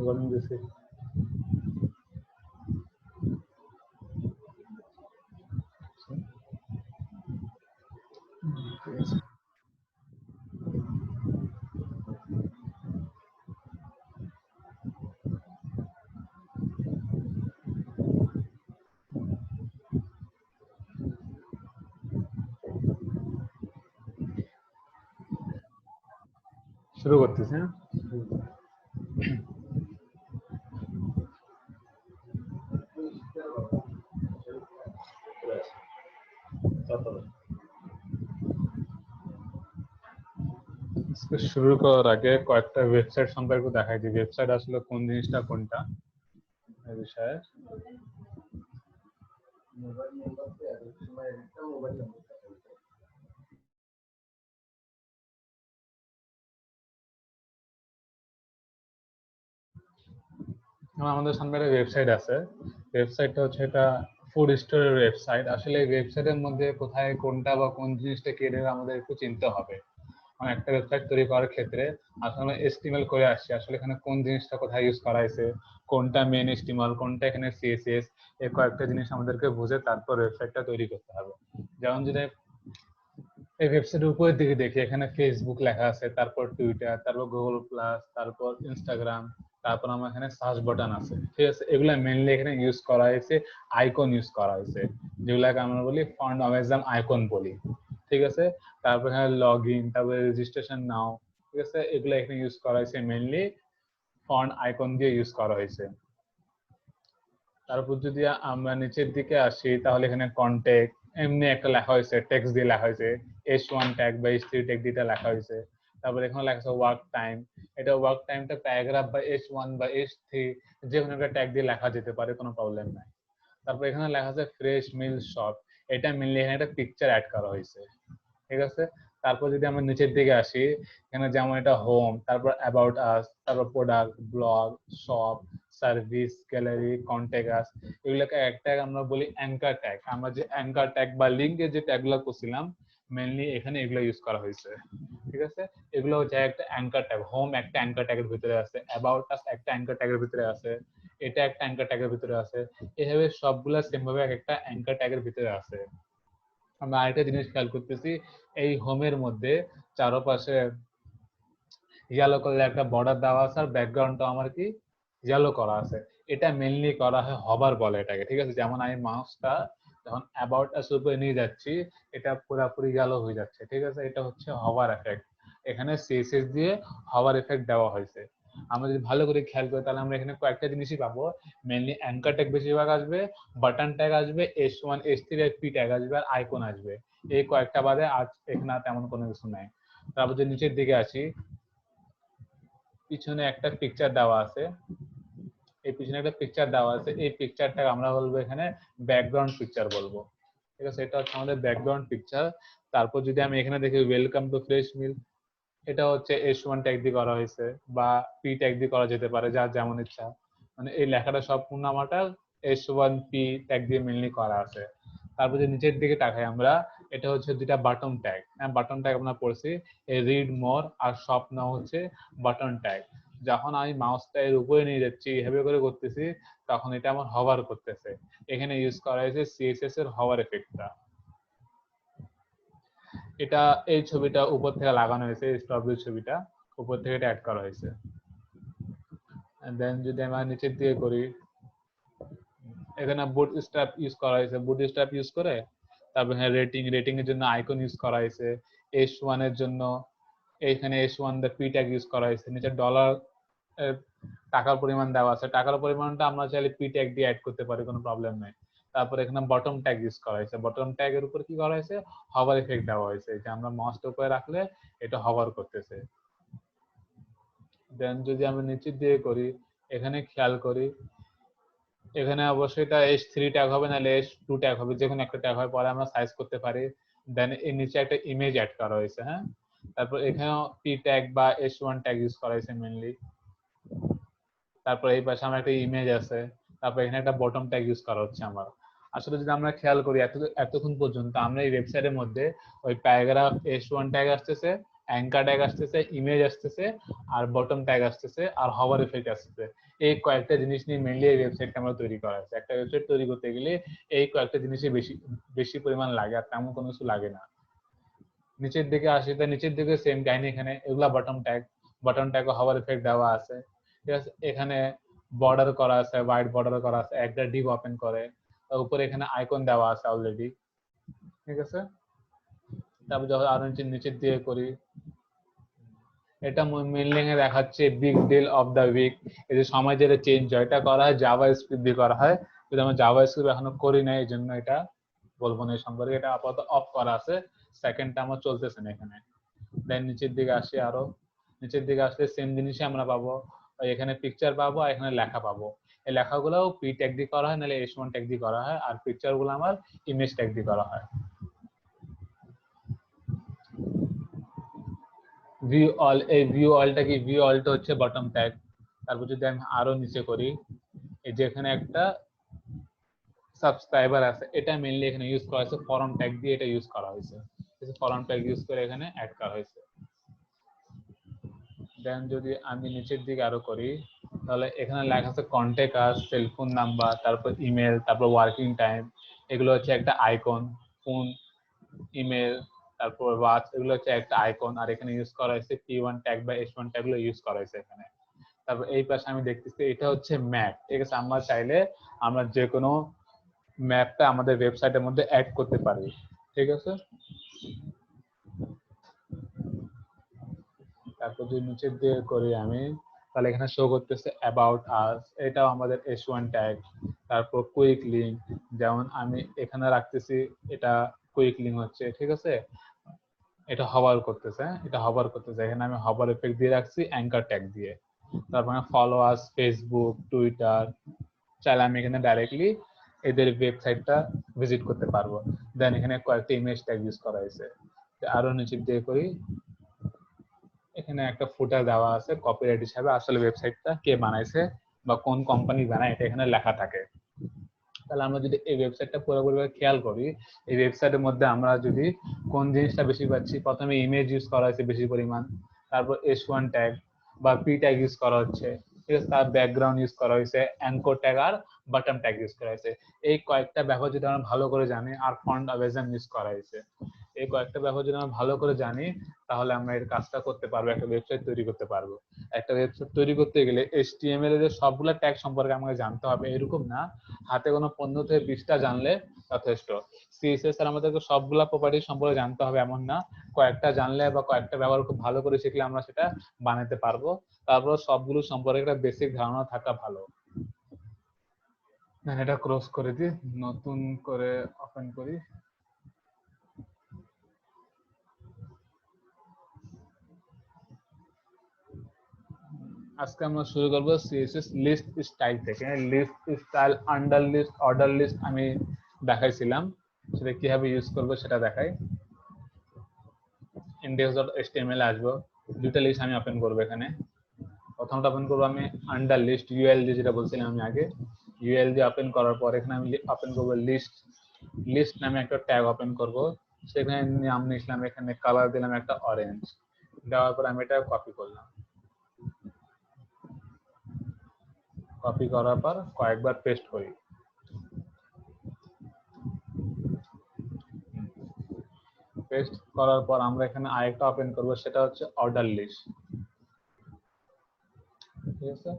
Warning দিছি। শুরু করতেছি। হ্যাঁ, শুরু করার আগে কয়েকটা ওয়েবসাইট সম্পর্কে দেখাই দিই। ওয়েবসাইট আসলে কোন জিনিসটা কোনটা এই বিষয়ে। আমাদের সামনে একটা ওয়েবসাইট আছে। ওয়েবসাইটটা হচ্ছে এটা ফুড স্টোরের ওয়েবসাইট। আসলে এই ওয়েবসাইটের মধ্যে কোথায় কোনটা বা কোন জিনিসটা কে দেবে আমাদের একটু চিনতে হবে। একটা ওয়েবসাইট তৈরি করার ক্ষেত্রে আসলে এস্টিমেল করে আসছে আসলে এখানে কোন জিনিসটা কোথায় ইউজ করা হয়েছে, কোনটা মেন এস্টিমাল, কোনটা এখানে সিএসএস, এই কয়েকটা জিনিস আমাদেরকে বুঝে তারপর ওয়েবসাইটটা তৈরি করতে হবে। যেমন যদি এই ওয়েবসাইটের উপরের দিকে দেখি, এখানে ফেসবুক লেখা আছে, তারপর টুইটার, তারপর গুগল প্লাস, তারপর ইনস্টাগ্রাম, তারপর আমার এখানে সার্চ বাটন আছে। ঠিক আছে, এগুলা মেইনলি এখানে ইউজ করা হয়েছে, আইকন ইউজ করা হয়েছে, যেগুলাকে আমরা বলি ফন্ট অ্যামাজন আইকন বলি। ঠিক আছে, তারপর এখানে লগ ইন, তারপরে রেজিস্ট্রেশন নাও। ঠিক আছে, এগুলো এখানে ইউজ করা হয়েছে মেইনলি ফন্ট আইকন দিয়ে ইউজ করা হয়েছে। তারপর যদি আমরা নিচের দিকে আসি তাহলে এখানে কন্টেক্ট এমনি একটা লেখা হয়েছে, টেক্সট দিয়ে লেখা হয়েছে, H1 ট্যাগ বা H3 ট্যাগ দিয়ে লেখা হয়েছে। তারপর এখানে লেখা আছে ওয়ার্ক টাইম। এটা ওয়ার্ক টাইমটা প্যারাগ্রাফ বা H1 বা H3 যে কোনো একটা ট্যাগ দিয়ে লেখা যেতে পারে, কোনো প্রবলেম নাই। তারপর এখানে লেখা আছে ফ্রেশ মিল শপ। এটা মেনলি এখানে একটা পিকচার অ্যাড করা হয়েছে। ঠিক আছে, তারপর যদি আমরা নিচের দিকে আসি, এখানে যেমন এটা হোম, তারপর অ্যাবাউট আস, তারপর product, blog, shop, service, gallery, contact us, এগুলোকে এক ট্যাগ আমরা বলি অ্যাঙ্কার ট্যাগ। আমরা যে অ্যাঙ্কার ট্যাগ বা লিঙ্কের যে ট্যাগগুলো করছিলাম মেনলি এখানে এগুলো ইউজ করা হয়েছে। ঠিক আছে, এগুলো হচ্ছে একটা অ্যাঙ্কার ট্যাগ। হোম একটা অ্যাঙ্কার ট্যাগের ভিতরে আছে, অ্যাবাউট আস একটা অ্যাঙ্কার ট্যাগের ভিতরে আছে, এটা একটা অ্যাঙ্কার ট্যাগের ভিতরে আছে। এভাবে সবগুলা সেম ভাবে একটা অ্যাঙ্কার ট্যাগের ভিতরে আছে। আমরা আরেকটা জিনিস খেয়াল করতেছি, এই হোমের মধ্যে চারপাশে ইয়েলো কালার একটা বর্ডার দেওয়া আছে আর ব্যাকগ্রাউন্ডটা আমার কি ইয়েলো করা আছে। এটা মেইনলি করা হয় হভার বলে এটাকে। ঠিক আছে, যেমন আমি মাউসটা যখন অ্যাবাউট আস উপরে নিয়ে যাচ্ছি এটা পুরোপুরি ইয়েলো হয়ে যাচ্ছে। ঠিক আছে, এটা হচ্ছে হভার এফেক্ট। এখানে সিএসএস দিয়ে হভার এফেক্ট দেওয়া হয়েছে। আমরা যদি ভালো করে খেয়াল করি তাহলে আমরা এখানে কয়েকটা জিনিসই পাবো। মেইনলি অ্যাঙ্কার ট্যাগ বেশিরভাগ আসবে, বাটন ট্যাগ আসবে, H1 H3 আর পি ট্যাগ আসবে, আর আইকন আসবে। এই কয়েকটা বাদে আর এখানে তেমন কোনো কিছু নাই। তারপর যদি নিচের দিকে আসি, পিছনে একটা পিকচার দেওয়া আছে। এই পিছনে একটা পিকচার দেওয়া আছে, এই পিকচারটা আমরা বলবো এখানে ব্যাকগ্রাউন্ড পিকচার বলবো। ঠিক আছে, এটা হচ্ছে আমাদের ব্যাকগ্রাউন্ড পিকচার। তারপর যদি আমি এখানে দেখি ওয়েলকাম টু ফ্রেশ মিল, এটা হচ্ছে H1 ট্যাগ দিয়ে করা হয়েছে বা পি ট্যাগ দিয়ে করা যেতে পারে, যার যেমন ইচ্ছা। মানে এই লেখাটা সম্পূর্ণ আমারটা H1 পি ট্যাগ দিয়ে মেনলি করা আছে। তারপর যে নিচের দিকে তাকাই আমরা, এটা হচ্ছে দুইটা বাটন ট্যাগ। হ্যাঁ, বাটন ট্যাগ আমরা পড়ছি, এই রিড মোর আর শপ নাও হচ্ছে বাটন ট্যাগ। যখন আমি মাউসটা এর উপরে নিয়ে যাচ্ছি এভাবে করে করতেছি তখন এটা আমার হভার করতেছে। এখানে ইউজ করা হয়েছে সিএসএস এর হভার এফেক্টটা। এটা এই ছবিটা উপর থেকে লাগানো হয়েছে, স্ট্রবেরি ছবিটা উপর থেকে এটা অ্যাড করা হয়েছে। দেন যদি আমরা নিচের দিকে করি, এখানে বুট স্ট্র্যাপ ইউজ করা হয়েছে, বুট স্ট্র্যাপ ইউজ করে। তারপর এখানে রেটিং এর জন্য আইকন ইউজ করা হয়েছে, H1 এর জন্য এখানে H1 the P tag use করা হয়েছে। নিচে ডলার টাকার পরিমাণ দেওয়া আছে, টাকার পরিমাণটা আমরা চাইলে পি ট্যাগ দিয়ে অ্যাড করতে পারি, কোনো প্রবলেম নেই। তারপর এখানে বটম ট্যাগ ইউজ করা হয়েছে, বটম ট্যাগের উপর কি করা হয়েছে, হভার এফেক্ট দেওয়া হয়েছে, যে আমরা মাউসটা উপরে রাখলে এটা হভার করতেছে। দেন যদি আমরা নিচের দিকে করি, এখানে খেয়াল করি, এখানে অবশ্যই এটা H3 ট্যাগ হবে নাহলে H2 ট্যাগ হবে, যে কোনো একটা ট্যাগ হয়, পরে আমরা সাইজ করতে পারি। দেন এর নিচে একটা ইমেজ অ্যাড করা হয়েছে। হ্যাঁ, তারপর এখানেও পি ট্যাগ বা H1 ট্যাগ ইউজ করা হয়েছে মেইনলি। তারপর এই পাশে আমার একটা ইমেজ আছে, তারপর এখানে একটা বটম ট্যাগ ইউজ করা হচ্ছে আমার। আসলে যদি আমরা খেয়াল করি এতক্ষণ পর্যন্ত আমরা এই ওয়েবসাইটের মধ্যে ওই প্যারাগ্রাফ H1 ট্যাগ আসতেছে, অ্যাঙ্কার ট্যাগ আসতেছে, ইমেজ আসতেছে, আর বটম ট্যাগ আসতেছে, আর হভার এফেক্ট আসতেছে। এই কয়েকটা জিনিস নিয়ে মেইনলি এই ওয়েবসাইটটা আমরা তৈরি করা হয়েছে। একটা ওয়েবসাইট তৈরি করতে গেলে এই কয়েকটা জিনিসই বেশি বেশি পরিমাণ লাগে, আর তেমন কোনো কিছু লাগে না। নিচের দিকে আসি, তো নিচের দিকে সেম কাহিনী, এখানে এগুলা বটম ট্যাগ ও হভার এফেক্ট দেওয়া আছে, ঠিক আছে। এখানে বর্ডার করা আছে, হোয়াইট বর্ডার করা আছে, একটা ডিভ ওপেন করে, উপরে এখানে আইকন দেওয়া আছে অলরেডি, ঠিক আছে। তারপর যখন আরো নিচের দিকে করি, এটা মেইনলি দেখাচ্ছে big deal of the week. এই যে সময় যেটা চেঞ্জ হয়, এটা করা হয় জাভা স্ক্রিপ্ট দিয়ে করা হয়, কিন্তু আমরা জাভা স্ক্রিপ্ট এখনো করি না, এই জন্য এটা বলবো না এই সম্পর্কে। এটা আপাতত অফ করা আছে, সেকেন্ডটা আমার চলতেছে না এখানে। দেন নিচের দিকে আসি, আরো নিচের দিকে আসলে সেম জিনিসই আমরা পাবো, এখানে পিকচার পাবো আর এখানে লেখা পাবো। এই লেখাগুলো পি ট্যাগ দিয়ে করা হয়, নাহলে H1 ট্যাগ দিয়ে করা হয়, আর পিকচার গুলো আমার ইমেজ ট্যাগ দিয়ে করা হয়। ভিউ অল, এই ভিউ অলটা কি, ভিউ অলটা হচ্ছে বটম ট্যাগ। তারপর যদি আমি আরো নিচে করি, এই যে এখানে একটা সাবস্ক্রাইবার আছে, এটা মেইনলি এখানে ইউজ করা হয়েছে ফরম ট্যাগ দিয়ে, এটা ইউজ করা হয়েছে, ফরম ট্যাগ ইউজ করে এখানে অ্যাড করা হয়েছে। দেন যদি আমি নিচের দিকে আরো করি, তাহলে এখানে লেখা আছে কন্ট্যাক্ট আস, সেলফোন নাম্বার, তারপর ইমেল, তারপর ওয়ার্কিং টাইম, এগুলো হচ্ছে একটা আইকন, ফোন, ইমেল, তারপর ওয়াচ, এগুলো হচ্ছে একটা আইকন। আর এখানে ইউজ করা হয়েছে P1 ট্যাগ বা H1 ট্যাগ গুলো ইউজ করা হয়েছে এখানে। তারপর এই পাশে আমি দেখতেছি এটা হচ্ছে ম্যাপ, ঠিক আছে। আমরা চাইলে আমরা যে কোনো ম্যাপটা আমাদের ওয়েবসাইটের মধ্যে অ্যাড করতে পারি, ঠিক আছে। তারপর যদি নিচের দিকে করি আমি, তাহলে এখানে শো করতেছে অ্যাবাউট আস, এটাও আমাদের H1 ট্যাগ। তারপর কুইক লিঙ্ক, যেমন আমি এখানে রাখতেছি, এটা কুইক লিঙ্ক হচ্ছে, ঠিক আছে। এটা হভার করতেছে, এখানে আমি হভার এফেক্ট দিয়ে রাখছি অ্যাঙ্কার ট্যাগ দিয়ে। তারপর ফলো আস ফেসবুক, টুইটার, চাইলে আমি এখানে ডাইরেক্টলি এদের ওয়েবসাইটটা ভিজিট করতে পারবো। দেন এখানে কয়েকটা ইমেজ ট্যাগ ইউজ করা হয়েছে। আরো নিচের দিকে করি, এখানে একটা ফুটার দেওয়া আছে কপিরাইট হিসাবে, আসলে ওয়েবসাইটটা কে বানাইছে বা কোন কোম্পানি বানায় এটা এখানে লেখা থাকে। তাহলে আমরা যদি এই ওয়েবসাইটটা পুরোপুরি খেয়াল করি, এই ওয়েবসাইটের মধ্যে আমরা যদি কোন জিনিসটা বেশি পাচ্ছি, প্রথমে ইমেজ ইউজ করা হয়েছে বেশি পরিমাণ, তারপর H1 ট্যাগ বা পি ট্যাগ ইউজ করা হচ্ছে, ঠিক আছে। তার ব্যাকগ্রাউন্ড ইউজ করা হয়েছে, অ্যাঙ্কর ট্যাগ আর বটম ট্যাগ ইউজ করা হয়েছে। এই কয়েকটা ব্যবহার যদি আমরা ভালো করে জানি, আর ফন্ট অ্যাভেজান ইউজ করা হয়েছে, এই কয়েকটা ব্যবহার যদি আমরা ভালো করে জানি, তাহলে আমরা এর কাজটা করতে পারবো, একটা ওয়েবসাইট তৈরি করতে পারবো। একটা ওয়েবসাইট তৈরি করতে গেলে HTML এর সবগুলো ট্যাগ সম্পর্কে আমাকে জানতে হবে এরকম না, হাতে কোনো 15 থেকে 20টা জানলে যথেষ্ট। CSS এর আমাদেরকে সবগুলা প্রপার্টি সম্পর্কে জানতে হবে এমন না, কয়েকটা জানলে বা কয়েকটা ব্যবহার খুব ভালো করে শিখলে আমরা সেটা বানাতে পারবো। তারপর সবগুলো সম্পর্কে একটা বেসিক ধারণা থাকা ভালো। এটা ক্রস করে দিই, নতুন করে ওপেন করি। আজকে আমরা শুরু করবো CSS লিস্ট স্টাইল থেকে। List style, under list, order list আমি দেখাইছিলাম, সেটা কিভাবে ইউজ করবো সেটা দেখাই। index.html আসবো, দুটো লিস্ট আমি ওপেন করবো এখানে। প্রথমটা ওপেন করবো আমি আন্ডার লিস্ট, UL দিয়ে, যেটা বলছিলাম আমি আগে। UL দিয়ে ওপেন করার পর এখানে আমি ওপেন করবো লিস্ট। লিস্ট নামে একটা ট্যাগ ওপেন করবো, সেখানে নাম নিলাম, এখানে কালার দিলাম একটা অরেঞ্জ, দেওয়ার পর আমি এটা কপি করলাম। কপি করার পর কয়েকবার পেস্ট করি। পেস্ট করার পর আমরা এখানে আরেকটা ওপেন করব, সেটা হচ্ছে অর্ডার লিস্ট, ঠিক আছে।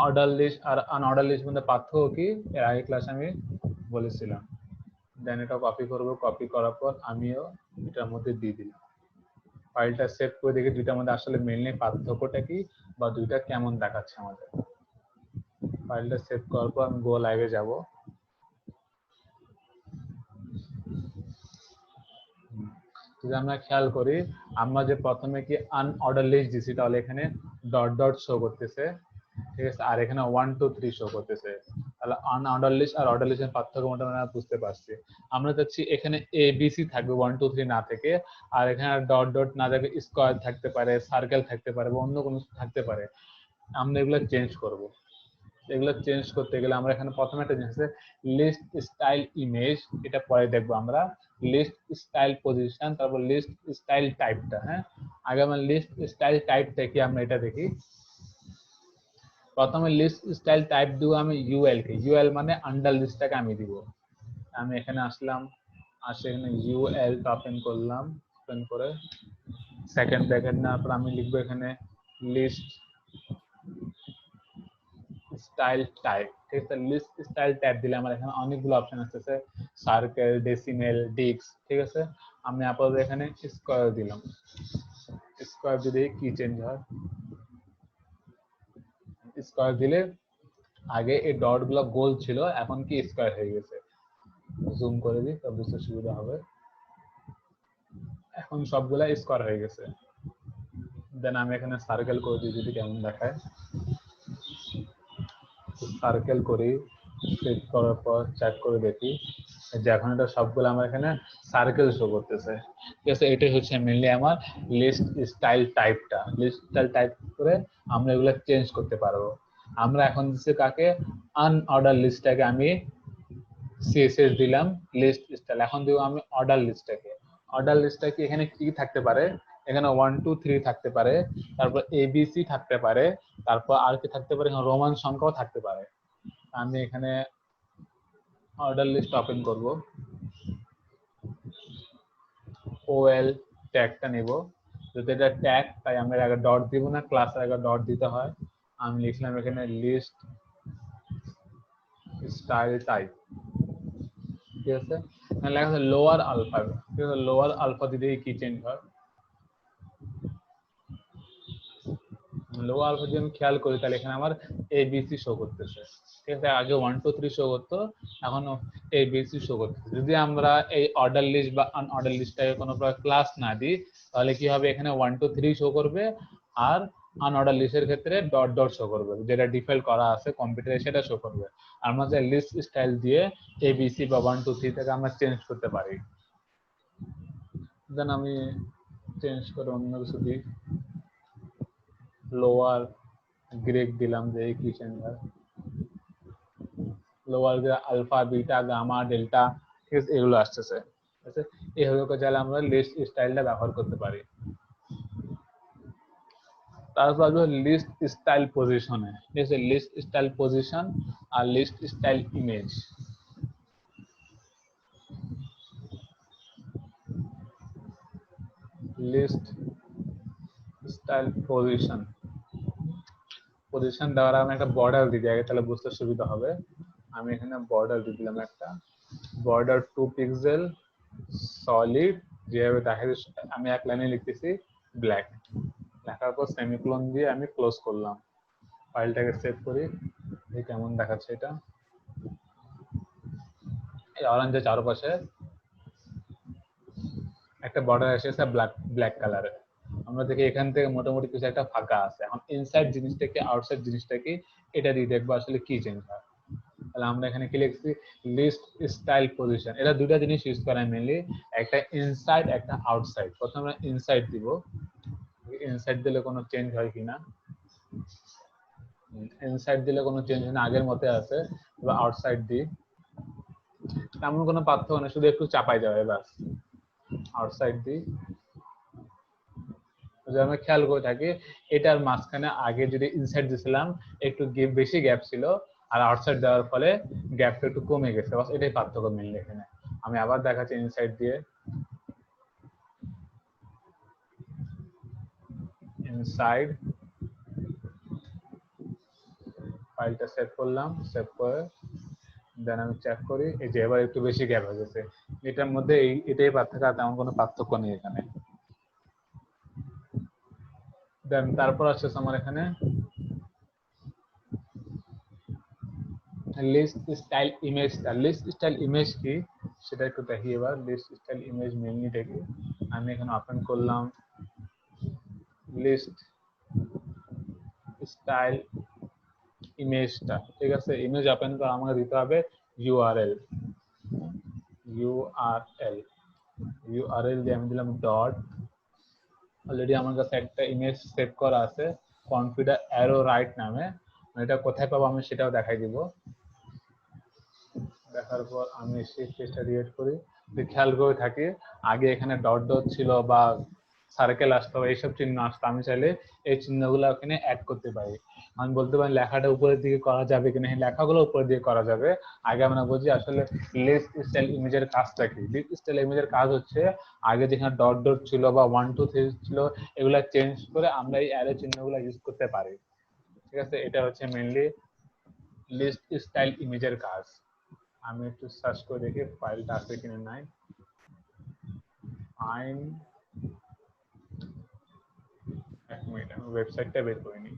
অর্ডার লিস্ট আর আনঅর্ডার লিস্ট মধ্যে পার্থক্য কি এর আগে ক্লাসে আমি বলেছিলাম। দেন এটা কপি করব, কপি করার পর আমিও এটার মধ্যে দিয়ে দিলাম। ফাইলটা সেভ করে দেখি দুইটার মধ্যে আসলে মেইনলি পার্থক্যটা কি বা দুইটা কেমন দেখাচ্ছে আমাদের। ফাইলটা সেভ করার পর আমি গো লাইভে যাব। যদি আমরা খেয়াল করি, আমরা যে প্রথমে কি আনঅর্ডার লিস্ট দিছি, তাহলে এখানে ডট ডট শো করতেছে, ঠিক আছে। আর এখানে 1 2 3 শো করতেছে। তাহলে আনঅর্ডার লিস্ট আর অর্ডার লিস্টের পার্থক্য মোটামুটি আমরা বুঝতে পারছি। আমরা চাচ্ছি এখানে ABC থাকবে 1 2 3 না থেকে, আর এখানে ডট ডট না থেকে স্কোয়ার থাকতে পারে, সার্কেল থাকতে পারে বা অন্য কোনো থাকতে পারে। আমরা এগুলো চেঞ্জ করব। এগুলো চেঞ্জ করতে গেলে আমরা এখানে প্রথমে একটা জিনিস আছে লিস্ট স্টাইল ইমেজ, এটা পরে দেখবো আমরা। লিস্ট স্টাইল পজিশন, তারপর লিস্ট স্টাইল টাইপটা। হ্যাঁ, আগে আমরা লিস্ট স্টাইল টাইপ থেকে আমরা এটা দেখি। প্রথমে লিস্ট স্টাইল টাইপ দিব আমি ইউএল কে, ইউএল মানে আন্ডার লিস্টটাকে আমি দিব। আমি এখানে আসলাম, আসে এখানে ইউএল ওপেন করলাম, ওপেন করে সেকেন্ড ব্র্যাকেট নেওয়ার পর আমি লিখবো এখানে লিস্ট স্টাইল টাইপ। ঠিক আছে, লিস্ট স্টাইল টাইপ দিলে আমার এখানে অনেকগুলো অপশন আসতেছে, সার্কেল, ডেসিমেল, ডিক্স। ঠিক আছে, আমি আপাতত এখানে স্কয়ার দিলাম, স্কয়ার দিলে কি চেঞ্জ হয়, স্কয়ার দিলে আগে এই ডট গুলো গোল ছিল, এখন কি স্কয়ার হয়ে গেছে। জুম করে দিই তবে বুঝতে সুবিধা হবে। এখন সবগুলা স্কয়ার হয়ে গেছে। দেন আমি এখানে সার্কেল করে দিই, যদি কেমন দেখায়। সার্কেল করি, ক্লিক করার পর চেক করে দেখি যে এখন এটা সবগুলো আমার এখানে সার্কেল শো করতেছে। ঠিক আছে, এটাই হচ্ছে মেইনলি আমার লিস্ট স্টাইল টাইপটা। লিস্ট স্টাইল টাইপ করে আমরা এগুলো চেঞ্জ করতে পারবো। আমরা এখন দিচ্ছি কাকে, আনঅর্ডার লিস্টটাকে আমি সিএসএস দিলাম লিস্ট স্টাইল। এখন দিব আমি অর্ডার লিস্টটাকে। অর্ডার লিস্টটা কি এখানে কি থাকতে পারে, এখানে 1 2 3 থাকতে পারে, তারপর এবিসি থাকতে পারে, তারপর আর কি থাকতে পারে, এখানে রোমান সংখ্যাও থাকতে পারে। আমি এখানে অর্ডার লিস্ট ওপেন করব, ওএল ট্যাগটা নেব। যদি এটা ট্যাগ তাই আমরা আগে ডট দিব না, ক্লাসের আগে ডট দিতে হয়। আমি লিখলাম এখানে লিস্ট স্টাইল টাইপ। ঠিক আছে, লেখা আছে লোয়ার আলফা। ঠিক আছে, লোয়ার আলফা দিলে কি চেঞ্জ হয়, লোয়ার আলফা যদি আমি খেয়াল করি তাহলে এখানে আমার এবিসি শো করতেছে। ঠিক আছে, আগে 1 2 3 শো করতো, এখন এবিসি শো করতেছে। যদি আমরা এই অর্ডার লিস্ট বা আনঅর্ডার লিস্টটাকে কোনো প্রকার ক্লাস না দিই তাহলে কি হবে, এখানে 1 2 3 শো করবে, আর আনঅর্ডার লিস্টের ক্ষেত্রে ডট ডট শো করবে, যেটা ডিফল্ট করা আছে কম্পিউটারে সেটা শো করবে। আমরা যে লিস্ট স্টাইল দিয়ে এবিসি বা 1 2 3 থেকে আমরা চেঞ্জ করতে পারি। দেন আমি চেঞ্জ করে অন্য কিছু দিই, লোয়ার গ্রেড দিলাম, যে কি চেঞ্জ হয়, lower grade alpha, beta, gamma, delta. ঠিক আছে, এগুলো আসতেছে। ঠিক আছে, এইভাবে চাইলে আমরা লিস্ট স্টাইলটা ব্যবহার করতে পারি। তারপর আসবে লিস্ট স্টাইল পজিশনে। ঠিক আছে, লিস্ট স্টাইল পজিশন আর list style image. List style position, position দেওয়ার আমি একটা বর্ডার দিই আগে, তাহলে বুঝতে সুবিধা হবে। আমি এখানে বর্ডার দিয়ে দিলাম একটা, বর্ডার 2 পিক্সেল সলিড, যেভাবে দেখা যাচ্ছে আমি এক লাইনে লিখতেছি ব্ল্যাক, লেখার পর সেমিকোলন দিয়ে আমি ক্লোজ করলাম। ফাইলটাকে সেভ করি, দেখি কেমন দেখাচ্ছে এটা। এই অরেঞ্জের চারপাশে একটা বর্ডার এসেছে ব্ল্যাক ব্ল্যাক কালারের। আমরা দেখি এখান থেকে মোটামুটি কিছু একটা ফাঁকা আছে। এখন ইনসাইড জিনিসটা কি, আউটসাইড জিনিসটা কি, এটা দিয়ে দেখবো আসলে কি চেঞ্জ হয়। তাহলে আমরা এখানে কি লিখছি, লিস্ট স্টাইল পজিশন। এটা দুটা জিনিস ইউজ করা মেইনলি, একটা ইনসাইড একটা আউটসাইড। প্রথমে আমরা ইনসাইড দিব, ইনসাইড দিলে কোনো চেঞ্জ হয় কিনা, ইনসাইড দিলে কোনো চেঞ্জ হয় না, আগের মতে আছে। এবার আউটসাইড দিই, তেমন কোনো পার্থক্য নেই, শুধু একটু চাপাই যাবে বাস। আউটসাইড দিই, যদি আমরা খেয়াল করে থাকি এটার মাঝখানে আগে যদি ইনসাইড দিয়েছিলাম একটু বেশি গ্যাপ ছিল, আর আউটসাইড দেওয়ার ফলে গ্যাপটা একটু কমে গেছে, বাস এটাই পার্থক্য মিললে এখানে। আমি আবার দেখাচ্ছি ইনসাইড দিয়ে, ইনসাইড, ফাইলটা সেভ করলাম, সেভ করে দেন আমি চেক করি, এই যে এবার একটু বেশি গ্যাপ হয়ে গেছে। এটার মধ্যে এটাই পার্থক্য, আর তেমন কোনো পার্থক্য নেই এখানে। দেন তারপর আসছে আমার এখানে list style image. List style image কি সেটা একটু দেখি এবার। লিস্ট স্টাইল ইমেজ মেনলি দেখি, আমি এখানে ওপেন করলাম লিস্ট স্টাইল ইমেজটা। ঠিক আছে, ইমেজ ওপেন করে আমাকে দিতে হবে ইউআরএল, ইউআরএল দিয়ে আমি দিলাম ডট। অলরেডি আমার কাছে একটা ইমেজ সেভ করা আছে কনফিগার অ্যারো রাইট নামে, এটা কোথায় পাবো আমি সেটাও দেখাই দিব। দেখার পর আমি সেই পেজটা রিয়েট করি, খেয়াল করে থাকি আগে এখানে ডট ডট ছিল বা সার্কেল আসতো এইসব চিহ্ন আসতো, আমি চাইলে এই চিহ্নগুলো ওখানে অ্যাড করতে পারি। আমি বলতে পারি লেখাটা উপরের দিকে করা যাবে কিনা, এই লেখাগুলো উপরের দিকে করা যাবে। আগে আমরা বুঝি আসলে লিস্ট স্টাইল ইমেজের কাজটা কি। লিস্ট স্টাইল ইমেজের কাজ হচ্ছে আগে যেখানে ডট ডট ছিল বা 1 2 3 ছিল এগুলা চেঞ্জ করে আমরা এই অ্যারো চিহ্নগুলো ইউজ করতে পারি। ঠিক আছে, এটা হচ্ছে মেইনলি লিস্ট স্টাইল ইমেজের কাজ। আমি একটু সার্চ করে দেখি ফাইলটা আছে কিনা নাই। ফাইন, এক মিনিট আমি ওয়েবসাইটটা বের করে নিই।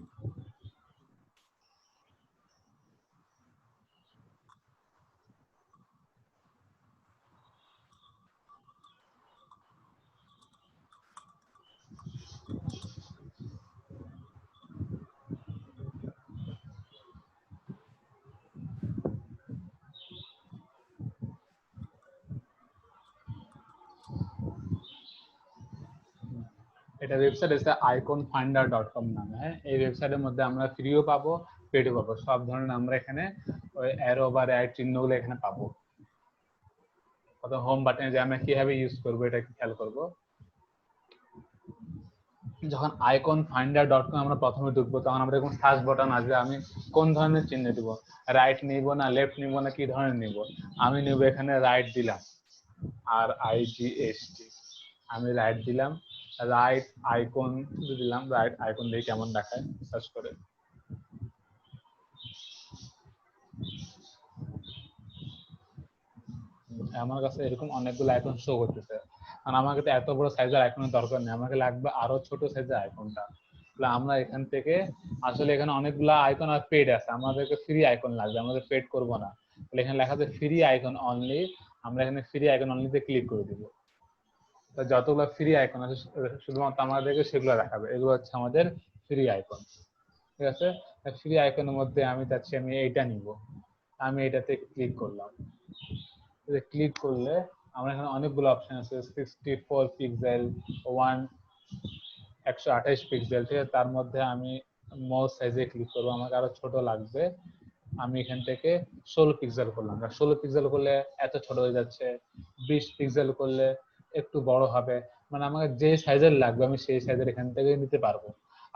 এটা ওয়েবসাইট আছে iconfinder.com নামে। হ্যাঁ, এই ওয়েবসাইটের মধ্যে আমরা ফ্রিও পাবো, পেডও পাবো, সব ধরনের আমরা এখানে ওই অ্যারো বা রাইট চিহ্নগুলো এখানে পাবো। অথবা হোম বাটনে যে আমরা কিভাবে ইউজ করবো এটা খেয়াল করবো। যখন iconfinder.com আমরা প্রথমে ঢুকবো তখন আমরা এরকম সার্চ বাটন আসবে, আমি কোন ধরনের চিহ্ন দিব, রাইট নিব না লেফট নিব না কি ধরনের নিব। আমি নিব এখানে রাইট দিলাম, RIGHT, আমি রাইট দিলাম। রাইট আইকন দিলাম, রাইট আইকন দিয়ে কেমন দেখায় সার্চ করে। আমার কাছে এরকম অনেকগুলো আইকন শো করতেছে, কারণ আমাকে তো এত বড় সাইজের আইকনের দরকার নেই, আমাকে লাগবে আরো ছোট সাইজের আইকনটা। তাহলে আমরা এখান থেকে আসলে এখানে অনেকগুলো আইকন আর পেড আছে, আমাদেরকে ফ্রি আইকন লাগবে, আমাদের পেড করব না। তাহলে এখানে লেখা আছে ফ্রি আইকন অনলি, আমরা এখানে ফ্রি আইকন অনলিতে ক্লিক করে দিব। তো যতগুলো ফ্রি আইকন আছে শুধুমাত্র আমাদেরকে সেগুলো দেখাবে, এগুলো হচ্ছে আমাদের ফ্রি আইকন। ঠিক আছে, ফ্রি আইকনের মধ্যে আমি চাচ্ছি আমি এইটা নিব, আমি এটাতে ক্লিক করলাম। ক্লিক করলে আমরা এখানে অনেকগুলো অপশন আছে, 64 পিক্সেল, 128 পিক্সেল। ঠিক আছে, তার মধ্যে আমি মোর সাইজে ক্লিক করবো, আমাকে আরো ছোট লাগবে। আমি এখান থেকে 16 পিক্সেল করলাম, 16 পিক্সেল করলে এত ছোট হয়ে যাচ্ছে, 20 পিক্সেল করলে একটু বড় হবে, মানে আমাকে যে সাইজের লাগবে আমি সেই সাইজের এখান থেকে নিতে পারবো।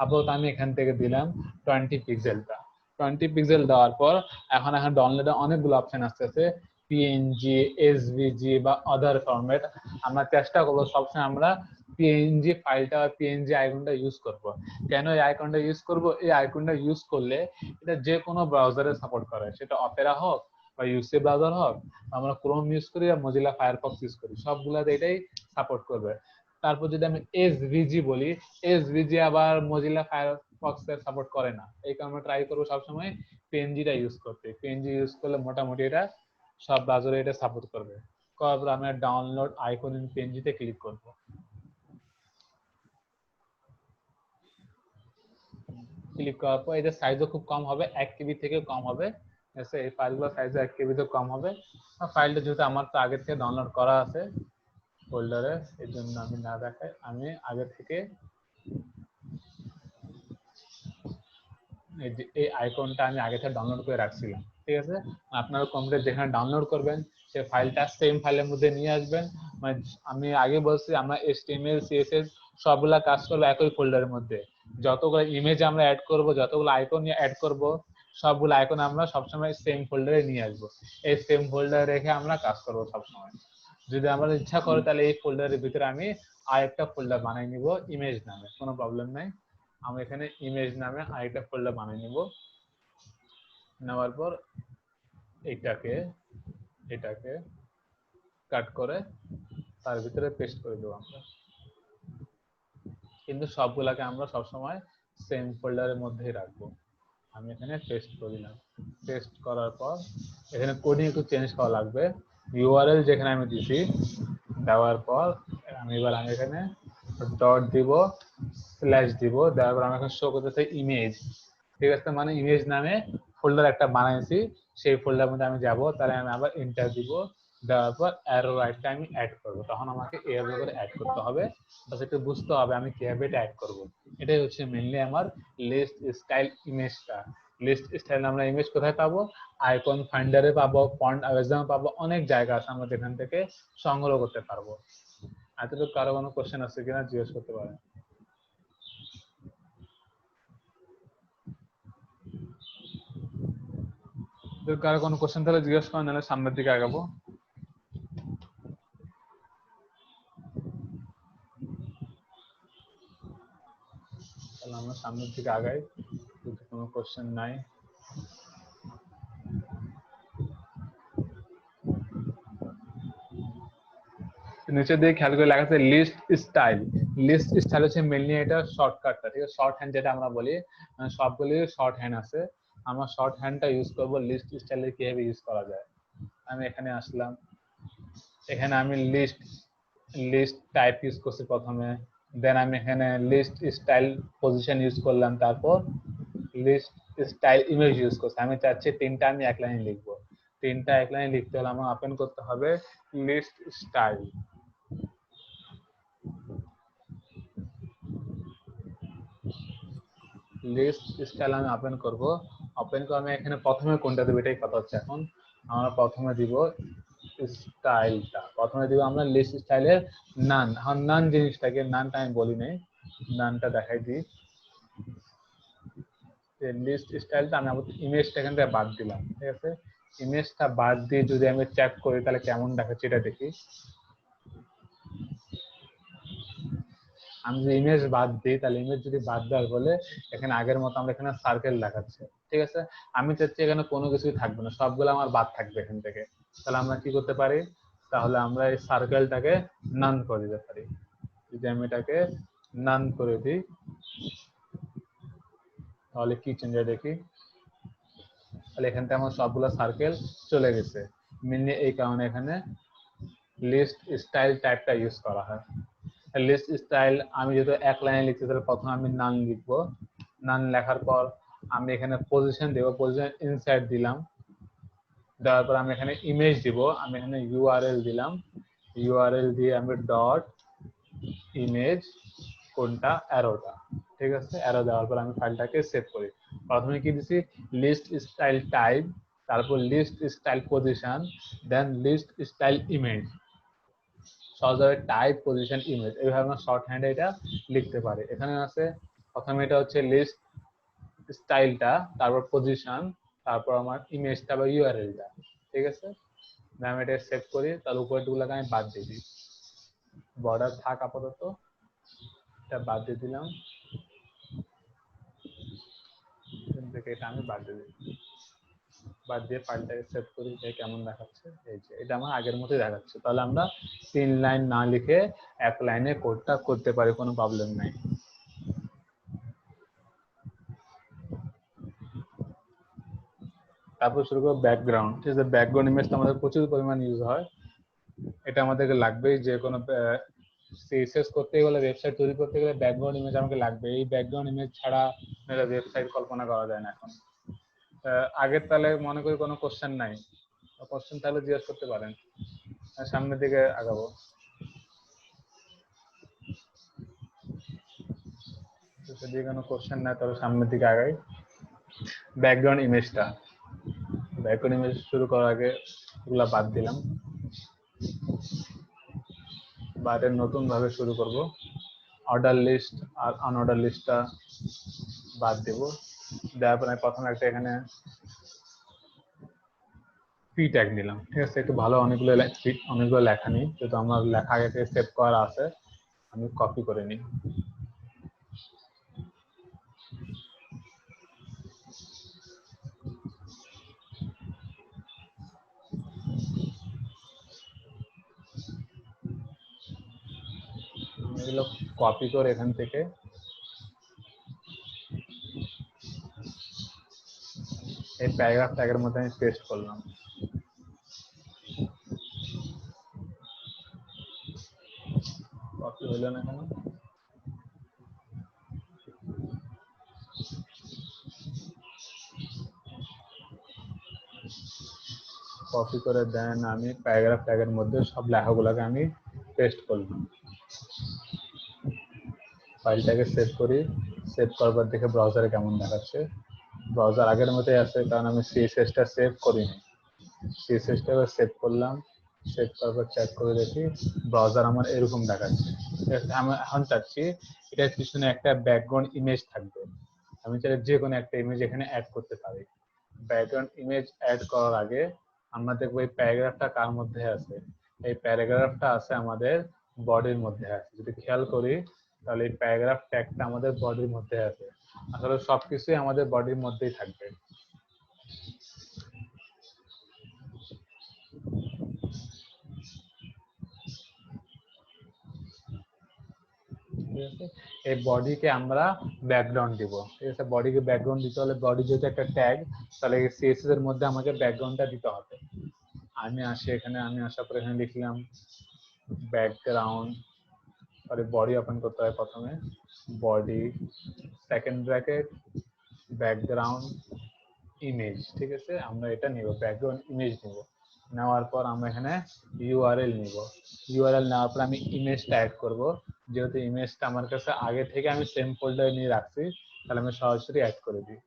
আপাতত আমি এখান থেকে দিলাম 20 পিক্সেলটা। 20 পিক্সেল দেওয়ার পর এখন ডাউনলোডে অনেকগুলো অপশন আসতেছে, পিএনজি, এসভিজি বা আদার ফরম্যাট। আমরা চেষ্টা করবো সবসময় আমরা পিএনজি ফাইলটা বা পিএনজি আইকনটা ইউজ করব। কেন এই আইকনটা ইউজ করব? এই আইকনটা ইউজ করলে এটা যে কোনো ব্রাউজারে সাপোর্ট করে, সেটা অপেরা হোক বা ইউসি ব্রাউজার হোক, আমরা ক্রোম ইউজ করি বা মজিলা ফায়ারফক্স ইউজ করি, সবগুলাতে এটাই সাপোর্ট করবে। তারপর যদি আমি এসভিজি বলি, এসভিজি আবার মজিলা ফায়ারফক্স এর সাপোর্ট করে না, এই কারণে ট্রাই করবো সবসময় পিএনজিটা ইউজ করতে। পিএনজি ইউজ করলে মোটামুটি এটা সব ব্রাউজারে এটা সাপোর্ট করবে। করার পর আমি ডাউনলোড আইকন ইন পিএনজিতে ক্লিক করব। ক্লিক করার পর এটার সাইজও খুব কম হবে, 1 কেবি থেকে কম হবে। এই ফাইলগুলোর সাইজ 1 কেবি থেকে কম হবে। ফাইলটা যেহেতু আমার তো আগে থেকে ডাউনলোড করা আছে ফোল্ডারে, এই জন্য আমি না দেখাই, আমি আগে থেকে এই আইকনটা আমি আগে থেকে ডাউনলোড করে রাখছিলাম। ঠিক আছে, আপনারা কম্পিউটার যেখানে ডাউনলোড করবেন সেই ফাইলটা সেম ফাইলের মধ্যে নিয়ে আসবেন। মানে আমি আগে বলছি আমরা HTML CSS সবগুলা কাজ করবো একই ফোল্ডারের মধ্যে। যতগুলো ইমেজ আমরা অ্যাড করব, যতগুলো আইকন অ্যাড করব, সবগুলো আইকন আমরা সবসময় সেম ফোল্ডারে নিয়ে আসবো। এই সেম ফোল্ডারে রেখে আমরা কাজ করব সবসময়। যদি আমরা ইচ্ছা করে তাহলে এই ফোল্ডারের ভিতরে আমি আরেকটা ফোল্ডার বানিয়ে নিব ইমেজ নামে, কোনো প্রবলেম নাই। আমি এখানে ইমেজ নামে আরেকটা ফোল্ডার বানিয়ে নিব। নেওয়ার পর এটাকে কাট করে তার ভিতরে পেস্ট করে দেবো আমরা। কিন্তু সবগুলাকে আমরা সবসময় সেম ফোল্ডারের মধ্যেই রাখবো। আমি এখানে পেস্ট করে দিলাম। পেস্ট করার পর এখানে কোডিং একটু চেঞ্জ করা লাগবে। ইউআরএল যেখানে আমি দিছি দেওয়ার পর আমি এখানে ডট দিব, স্ল্যাশ দিব, দেওয়ার পর আমি এখানে শো করতেছে ইমেজ। ঠিক আছে, মানে ইমেজ নামে ফোল্ডার একটা বানাইছি, সেই ফোল্ডার মধ্যে আমি যাব, তাহলে আমি আবার এন্টার দিব। দেওয়ার পর অ্যারো রাইটটা আমি অ্যাড করব, তখন আমাকে এভাবে করে অ্যাড করতে হবে, বাস একটু বুঝতে হবে আমি কিভাবে এটা অ্যাড করব। এটাই হচ্ছে মেইনলি আমার লিস্ট স্টাইল ইমেজটা। লিস্ট স্টাইলে আমরা ইমেজ কোথায় পাবো? আইকন ফাইন্ডারে পাবো, ফন্ট অ্যাভেজামে পাবো, অনেক জায়গা আছে আমরা যেখান থেকে সংগ্রহ করতে পারবো। এতটুকু কারো কোনো কোশ্চেন আছে কিনা জিজ্ঞেস করতে পারেন। কারো কোনো কোশ্চেন তাহলে জিজ্ঞেস করেন, নাহলে সামনের দিকে আগাবো। তাহলে আমরা সামনের দিকে আগাই, যদি কোনো কোশ্চেন নাই। নিচে দিয়ে খেয়াল করে লেখা আছে লিস্ট স্টাইল। লিস্ট স্টাইল হচ্ছে মেনলি এটা শর্টকাটটা, ঠিক আছে? শর্ট হ্যান্ড যেটা আমরা বলি, সবগুলি শর্ট হ্যান্ড আছে। আমরা শর্ট হ্যান্ডটা ইউজ করব লিস্ট স্টাইলে কিভাবে ইউজ করা যায়। আমি এখানে আসলাম, এখানে আমি লিস্ট টাইপ ইউজ করছি প্রথমে, দেন আমি এখানে লিস্ট স্টাইল পজিশন ইউজ করলাম, তারপর লিস্ট স্টাইল ইমেজ ইউজ করছি। আমি চাচ্ছি তিনটা আমি এক লাইনে লিখবো। তিনটা এক লাইনে লিখতে হলে আমার ওপেন করতে হবে লিস্ট স্টাইল। লিস্ট স্টাইল আমি ওপেন করব। ওপেন করে আমি এখানে প্রথমে কোনটা দেব এটাই কথা হচ্ছে এখন। আমরা প্রথমে দিব স্টাইলটা, প্রথমে দিব আমরা লিস্ট স্টাইলের নান। এখন নান জিনিসটাকে, নানটা আমি বলি নাই, নানটা দেখাই দিই। লিস্ট স্টাইলটা আমি আবার ইমেজটা এখান থেকে বাদ দিলাম, ঠিক আছে? ইমেজটা বাদ দিয়ে যদি আমি চেক করি তাহলে কেমন দেখাচ্ছে এটা দেখি। আমি যদি ইমেজ বাদ দিই, তাহলে ইমেজ যদি বাদ দেওয়ার ফলে এখানে আগের মতো আমরা এখানে সার্কেল দেখাচ্ছে, ঠিক আছে? আমি চাচ্ছি এখানে কোনো কিছুই থাকবে না, সবগুলো আমার বাদ থাকবে এখান থেকে। তাহলে আমরা কি করতে পারি? তাহলে আমরা এই সার্কেলটাকে নান করে দিতে পারি। যদি আমি এটাকে নান করে দিই তাহলে কি চেঞ্জ হয় দেখি। তাহলে এখান থেকে আমার সবগুলো সার্কেল চলে গেছে। মেনলি এই কারণে এখানে লিস্ট স্টাইল টাইপটা ইউজ করা হয়। লিস্ট স্টাইল আমি যেহেতু এক লাইনে লিখতে, তাহলে প্রথমে আমি নান লিখবো। নান লেখার পর আমি এখানে পজিশন দেবো, পজিশন ইনসাইড দিলাম। দেওয়ার পর আমি এখানে ইমেজ দিব, আমি এখানে ইউআরএল দিলাম। ইউআরএল দিয়ে আমি ডট ইমেজ কোনটা, অ্যারোটা, ঠিক আছে? অ্যারো দেওয়ার পর আমি ফাইলটাকে সেভ করি। প্রথমে কি দিছি? লিস্ট স্টাইল টাইপ, তারপর লিস্ট স্টাইল পজিশন, দেন লিস্ট স্টাইল ইমেজ। সহজভাবে টাইপ, পজিশন, ইমেজ, এইভাবে আমরা শর্ট হ্যান্ডে এটা লিখতে পারি। এখানে আছে প্রথমে এটা হচ্ছে লিস্ট স্টাইলটা, তারপর পজিশন, তারপর আমার ইমেজটা বা ইউআরএলটা, ঠিক আছে? আমি এটা সেভ করি, তার উপরেরগুলোকে আমি বাদ দিয়ে দিই। বর্ডার থাক আপাতত, এটা বাদ দিয়ে দিলাম, এটা আমি বাদ দিয়ে দিই। বাদ দিয়ে ফাইলটাকে সেভ করি, কেমন দেখাচ্ছে। এই যে এটা আমার আগের মতোই দেখাচ্ছে। তাহলে আমরা 3 লাইন না লিখে এক লাইনে কোডটা করতে পারি, কোনো প্রবলেম নাই। তারপর শুরু করবো ব্যাকগ্রাউন্ড। ঠিক আছে, ব্যাকগ্রাউন্ড ইমেজটা আমাদের প্রচুর পরিমাণ ইউজ হয়, এটা আমাদেরকে লাগবেই। যে কোনো সিএসএস করতে গেলে, ওয়েবসাইট তৈরি করতে গেলে ব্যাকগ্রাউন্ড ইমেজ আমাকে লাগবে। এই ব্যাকগ্রাউন্ড ইমেজ ছাড়া ওয়েবসাইট কল্পনা করা যায় না এখন। আগের তাহলে মনে করি কোনো কোশ্চেন নাই, কোশ্চেন তাহলে জিজ্ঞেস করতে পারেন। সামনের দিকে আগাবো। যদি কোনো কোশ্চেন নাই তাহলে সামনের দিকে আগাই। ব্যাকগ্রাউন্ড ইমেজটা, ব্যাকগ্রাউন্ড ইমেজ শুরু করার আগে ওগুলা বাদ দিলাম, বাদের নতুন ভাবে শুরু করব। অর্ডার লিস্ট আর আনঅর্ডার লিস্টটা বাদ দেব। দেওয়ার পর আমি প্রথমে একটা এখানে পি ট্যাগ নিলাম, ঠিক আছে? একটু ভালো অনেকগুলো লেখা নেই, যেহেতু আমার লেখা আগে থেকে সেভ করা আছে, আমি কপি করে নিই। এগুলো কপি করে এখান থেকে এই প্যারাগ্রাফ ট্যাগের মধ্যে আমি পেস্ট করলাম। কপি হইল না কেন? কপি করে দেন আমি প্যারাগ্রাফ ট্যাগের মধ্যে সব লেখাগুলোকে আমি পেস্ট করলাম। ফাইলটাকে সেভ করি, সেভ করবার দেখে ব্রাউজারে কেমন দেখাচ্ছে। ব্রাউজার আগের মতোই আছে, কারণ আমি সিএসএসটা সেভ করিনি। সিএসএসটা সেভ করলাম, সেভ করার পর চেক করে দেখি ব্রাউজার আমার এরকম দেখাচ্ছে। আমি এখন চাচ্ছি এটার পিছনে একটা ব্যাকগ্রাউন্ড ইমেজ থাকবে। আমি চাইলে যে কোনো একটা ইমেজ এখানে অ্যাড করতে পারি। ব্যাকগ্রাউন্ড ইমেজ অ্যাড করার আগে আমরা দেখবো এই প্যারাগ্রাফটা কার মধ্যে আছে। এই প্যারাগ্রাফটা আছে আমাদের বডির মধ্যে আছে। যদি খেয়াল করি তাহলে এই প্যারাগ্রাফ ট্যাগটা আমাদের বডির মধ্যে আছে। আসলে সবকিছুই আমাদের বডির মধ্যেই থাকবে। এই বডিকে আমরা ব্যাকগ্রাউন্ড দিব। ঠিক আছে, বডিকে ব্যাকগ্রাউন্ড দিতে হলে বডি যেহেতু একটা ট্যাগ, তাহলে সিএসএস এর মধ্যে আমাকে ব্যাকগ্রাউন্ডটা দিতে হবে। আমি আসি এখানে, আমি আসার পর এখানে লিখলাম ব্যাকগ্রাউন্ড, সরি বডি ওপেন করতে হয় প্রথমে, body second bracket background image. ঠিক আছে, আমরা এটা নিব, ব্যাকগ্রাউন্ড ইমেজ নিব। নেওয়ার পর আমরা এখানে ইউআরএল নিব। ইউআরএল নেওয়ার পর আমি ইমেজটা অ্যাড করব। যেহেতু ইমেজটা আমার কাছে আগে থেকে আমি সেম ফোল্ডারে নিয়ে রাখছি, তাহলে আমি সরাসরি অ্যাড করে দিই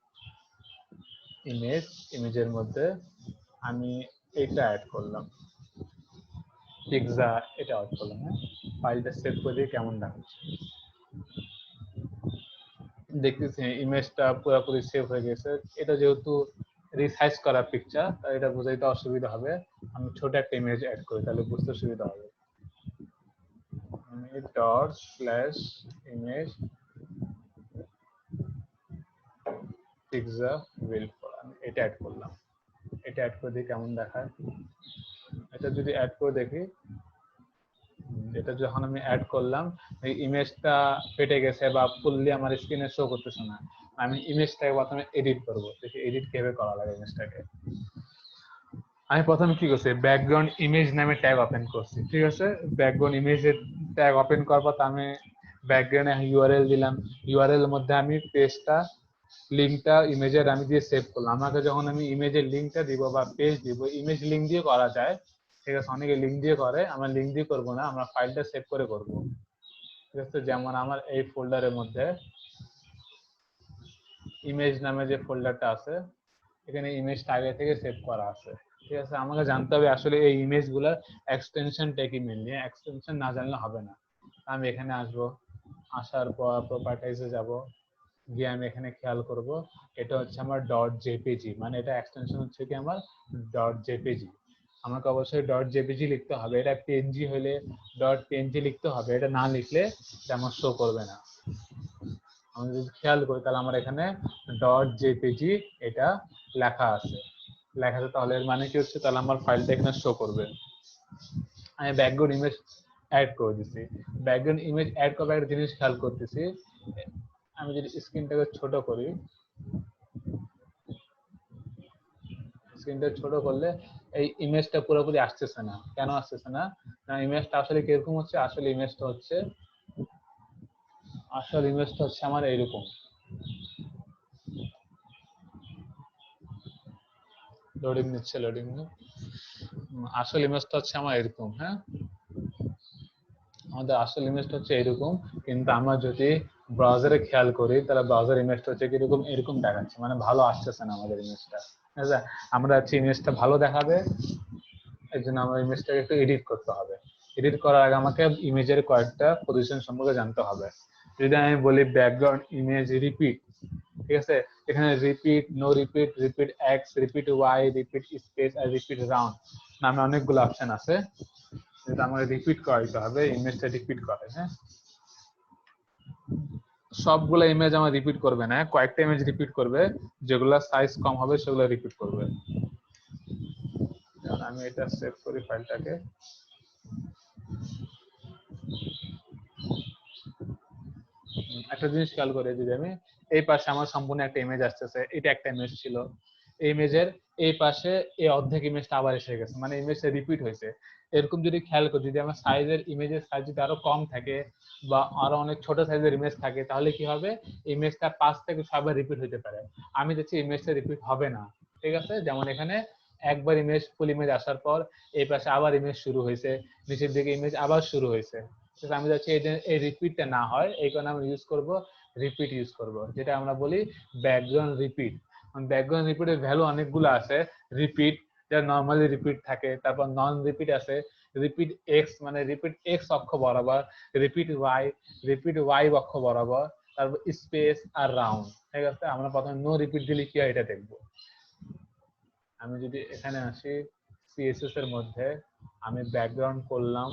ইমেজ। ইমেজের মধ্যে আমি এটা অ্যাড করলাম, পিৎজা, এটা অ্যাড করলাম। হ্যাঁ, ফাইলটা সেভ করে দিয়ে কেমন দেখাচ্ছে দেখতেছি, ইমেজটা পুরোপুরি সেভ হয়ে গেছে। এটা যেহেতু রিসাইজ করা পিকচার, তাই এটা বোঝাইতে অসুবিধা হবে। আমি ছোট একটা ইমেজ অ্যাড করি, তাহলে বুঝতে সুবিধা হবে। Dot slash image pizza will, আমি এটা অ্যাড করলাম। এটা অ্যাড করে দিই কেমন দেখায়। এটা যদি অ্যাড করে দেখি, এটা যখন আমি অ্যাড করলাম এই ইমেজটা ফেটে গেছে বা ফুললি আমার স্ক্রিনে শো করতেছে না। আমি ইমেজটাকে প্রথমে এডিট করব, দেখি এডিট কিভাবে করা লাগে ইমেজটাকে। আমি প্রথমে কি করছি, ব্যাকগ্রাউন্ড ইমেজ নামে ট্যাগ ওপেন করছি। ঠিক আছে, ব্যাকগ্রাউন্ড ইমেজের ট্যাগ ওপেন করার পর আমি ব্যাকগ্রাউন্ডে ইউআরএল দিলাম। ইউআরএল এর মধ্যে আমি পেজটা, লিঙ্কটা ইমেজের আমি দিয়ে সেভ করলাম। আমাকে যখন আমি ইমেজের লিঙ্কটা দিব বা পেজ দিব, ইমেজ লিঙ্ক দিয়ে করা যায়। ঠিক আছে, অনেকে লিঙ্ক দিয়ে করে, আমরা লিঙ্ক দিয়ে করবো না, আমরা ফাইলটা সেভ করে করব। ঠিক আছে, যেমন আমার এই ফোল্ডারের মধ্যে ইমেজ নামে যে ফোল্ডারটা আছে, এখানে ইমেজটা আগে থেকে সেভ করা আছে। ঠিক আছে, আমাকে জানতে হবে আসলে এই ইমেজগুলোর এক্সটেনশনটা কি, মেনলি এক্সটেনশন না জানলে হবে না। আমি এখানে আসবো, আসার পর প্রপার্টাইজে যাব, গিয়ে আমি এখানে খেয়াল করব এটা হচ্ছে আমার ডট জেপিজি, মানে এটা এক্সটেনশন হচ্ছে কি আমার ডট জেপিজি। আমাকে অবশ্যই ডট জেপিজি লিখতে হবে। এটা পিএনজি হলে ডট পিএনজি লিখতে হবে, এটা না লিখলে এটা আমার শো করবে না। আমি যদি খেয়াল করি তাহলে আমার এখানে ডট জেপিজি এটা লেখা আছে, তাহলে এর মানে কি হচ্ছে, তাহলে আমার ফাইলটা এখানে শো করবে। আমি ব্যাকগ্রাউন্ড ইমেজ অ্যাড করে দিচ্ছি। ব্যাকগ্রাউন্ড ইমেজ অ্যাড করার একটা জিনিস খেয়াল করতেছি, আমি যদি স্ক্রিনটাকে ছোট করি, স্ক্রিনটা ছোট করলে এই ইমেজটা পুরোপুরি আসতেছে না। কেন আসতেছে না? ইমেজটা আসলে কিরকম হচ্ছে, আসলে ইমেজটা হচ্ছে আমার এইরকম। লোডিং নিচ্ছে, লোডিং। আসল ইমেজটা হচ্ছে আমার এরকম। হ্যাঁ, আমাদের আসল ইমেজটা হচ্ছে এরকম, কিন্তু আমরা যদি ব্রাউজারে খেয়াল করি তাহলে ব্রাউজার ইমেজটা হচ্ছে কিরকম, এরকম দেখাচ্ছে, মানে ভালো আসতেছে না আমাদের ইমেজটা। ঠিক আছে, আমরা হচ্ছে ইমেজটা ভালো দেখাবে, এর জন্য আমার ইমেজটাকে একটু এডিট করতে হবে। এডিট করার আগে আমাকে ইমেজের কয়েকটা পজিশন সম্পর্কে জানতে হবে। যদি আমি বলি ব্যাকগ্রাউন্ড ইমেজ রিপিট, ঠিক আছে, এখানে repeat, no repeat, repeat x, repeat y, repeat space আর রিপিট রাউন্ড নামে অনেকগুলো অপশন আছে, যেটা আমাকে রিপিট করাইতে হবে, ইমেজটা রিপিট করে। হ্যাঁ, সবগুলো ইমেজ আমার রিপিট করবে না, কয়েকটা ইমেজ রিপিট করবে, যেগুলো সাইজ কম হবে সেগুলো রিপিট করবে। আমি এটা সেভ করি ফাইলটাকে। একটা জিনিস খেয়াল করে, যদি আমি এই পাশে আমার সম্পূর্ণ একটা ইমেজ আসতেছে, এটা একটা ইমেজ ছিল, এই ইমেজের এই পাশে এই অর্ধেক ইমেজটা আবার এসে গেছে, মানে ইমেজটা রিপিট হয়েছে। এরকম যদি খেয়াল করি, যদি আমার সাইজের ইমেজের সাইজ যদি আরো কম থাকে বা আরো অনেক ছোট সাইজের ইমেজ থাকে, তাহলে কি হবে, ইমেজটা 5 থেকে 6 বার রিপিট হতে পারে। আমি দেখছি ইমেজটা রিপিট হবে না। ঠিক আছে, যেমন এখানে একবার ইমেজ, ফুল ইমেজ আসার পর এই পাশে আবার ইমেজ শুরু হয়েছে, নিচের দিকে ইমেজ আবার শুরু হয়েছে। আমি যাচ্ছি এই রিপিটটা না হয়, এই কারণে আমরা ইউজ করব রিপিট, ইউজ করব, যেটা আমরা বলি ব্যাকগ্রাউন্ড রিপিট। ব্যাকগ্রাউন্ড রিপিটের ভ্যালু অনেকগুলো আছে। রিপিট, যা নরমালি রিপিট থাকে, তারপর নন রিপিট আছে, রিপিট এক্স মানে রিপিট এক্স অক্ষ বরাবর, রিপিট ওয়াই অক্ষ বরাবর, তারপর স্পেস আর রাউন্ড। ঠিক আছে, আমরা প্রথমে নো রিপিট দিলে কি হয় এটা দেখবো। আমি যদি এখানে আসি সিএসএস এর মধ্যে, আমি ব্যাকগ্রাউন্ড করলাম,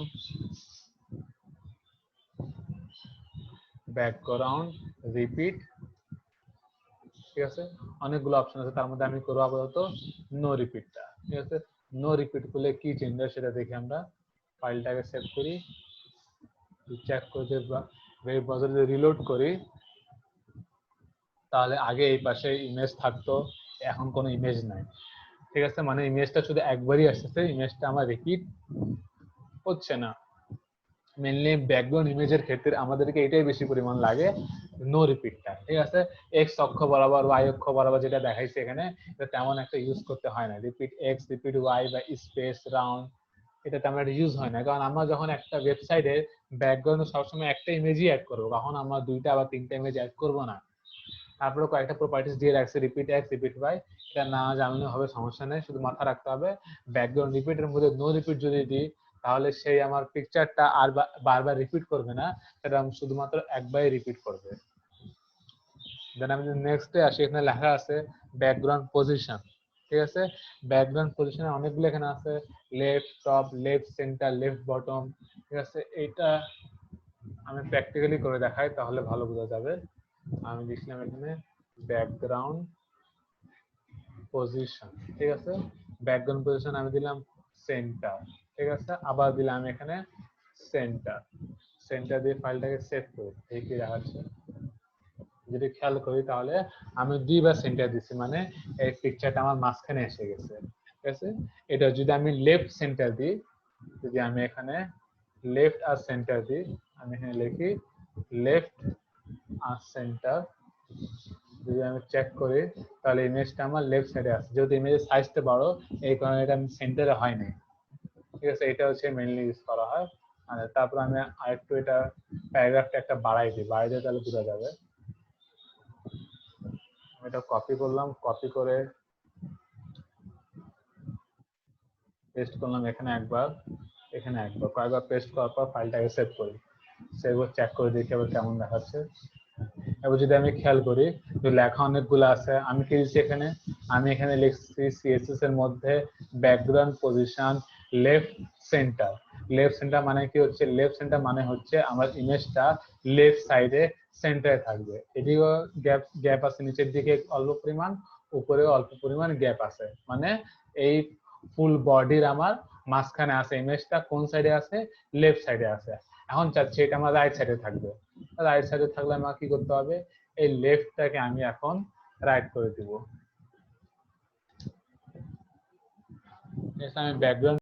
ব্যাকগ্রাউন্ড রিপিট, ঠিক আছে, অনেকগুলো অপশন আছে, তার মধ্যে আমি করবো আপাতত নো রিপিটটা। ঠিক আছে, নো রিপিট করলে কি চেঞ্জ হয় সেটা দেখি। আমরা ফাইলটাকে সেভ করি, চেক করে ওয়েব ব্রাউজারে রিলোড করি, তাহলে আগে এই পাশে ইমেজ থাকতো, এখন কোনো ইমেজ নাই। ঠিক আছে, মানে ইমেজটা শুধু একবারই আসছে, ইমেজটা আমার রিপিট হচ্ছে না। মেনলি ব্যাকগ্রাউন্ড ইমেজের ক্ষেত্রে আমাদেরকে এটাই বেশি পরিমাণ লাগে, নো রিপিটটা। ঠিক আছে, এক্স অক্ষ বরাবর ওয়াই অক্ষ বরাবর যেটা দেখাইছে এখানে, এটা তেমন একটা ইউজ করতে হয় না। রিপিট এক্স, রিপিট ওয়াই বা স্পেস রাউন্ড, এটা তেমন একটা ইউজ হয় না, কারণ আমরা যখন একটা ওয়েবসাইটে ব্যাকগ্রাউন্ডে সবসময় একটা ইমেজই অ্যাড করবো, কখন আমরা দুইটা বা তিনটা ইমেজ অ্যাড করবো না। তারপরে কয়েকটা প্রপার্টিস দিয়ে রাখছে, রিপিট এক্স, রিপিট ওয়াই, এটা না জানলে হবে, সমস্যা নেই, শুধু মাথা রাখতে হবে ব্যাকগ্রাউন্ড রিপিটের মধ্যে নো রিপিট যদি দিই, তাহলে সেই আমার পিকচারটা আর বারবার রিপিট করবে না, সেটা শুধুমাত্র একবারই রিপিট করবে। দেন আমি নেক্সটে আসি, এখানে লেখা আছে ব্যাকগ্রাউন্ড পজিশন। ঠিক আছে, ব্যাকগ্রাউন্ড পজিশনে অনেকগুলো এখানে আছে, left top, left centre, left bottom. ঠিক আছে, এটা আমি প্র্যাকটিক্যালি করে দেখাই, তাহলে ভালো বোঝা যাবে। আমি লিখলাম এখানে ব্যাকগ্রাউন্ড পজিশন। ঠিক আছে, ব্যাকগ্রাউন্ড পজিশন আমি দিলাম সেন্টার। ঠিক আছে, আবার দিলাম এখানে সেন্টার। সেন্টার দিয়ে ফাইলটাকে সেভ করি, এই কি দেখাচ্ছে। যদি খেয়াল করি তাহলে আমি দুইবার সেন্টার দিচ্ছি, মানে এই পিকচারটা আমার মাঝখানে এসে গেছে। ঠিক আছে, এটা যদি আমি লেফট সেন্টার দিই, যদি আমি এখানে লেফট আর সেন্টার দিই, আমি এখানে লিখি লেফট আর সেন্টার, যদি আমি চেক করি তাহলে ইমেজটা আমার লেফট সাইডে আছে, যেহেতু ইমেজের সাইজটা বড় এই কারণে এটা আমি সেন্টারে হয় নাই। ঠিক আছে, এটা হচ্ছে মেইনলি ইউজ করা হয়। আর তারপর আমি আরেকটু এটা প্যারাগ্রাফটা একটা বাড়াই দিই, তাহলে বোঝা যাবে। এটা কপি করলাম, কপি করে পেস্ট করলাম এখানে একবার, এখানে একবার, কয়েকবার পেস্ট করার পর ফাইলটাকে সেভ করি, সেভ চেক করে দেখি আবার কেমন দেখাচ্ছে। এবার যদি আমি খেয়াল করি, তো লেখা অনেকগুলো আছে, আমি কি দিচ্ছি এখানে, আমি এখানে লিখছি সিএসএস এর মধ্যে background position left centre. Left centre মানে কি হচ্ছে, লেফট সেন্টার মানে হচ্ছে আমার ইমেজটা লেফট সাইডে সেন্টারে থাকবে। এদিকেও গ্যাপ আছে, নিচের দিকে অল্প পরিমাণ, উপরেও অল্প পরিমাণ গ্যাপ আছে, মানে এই ফুল বডির আমার মাঝখানে আছে, ইমেজটা কোন সাইডে আছে, লেফট সাইডে আছে। এখন চাচ্ছি এটা আমার রাইট সাইডে থাকবে, রাইট সাইডে থাকলে আমার কি করতে হবে, এই লেফটটাকে আমি এখন রাইট করে দিব। আমি ব্যাকগ্রাউন্ড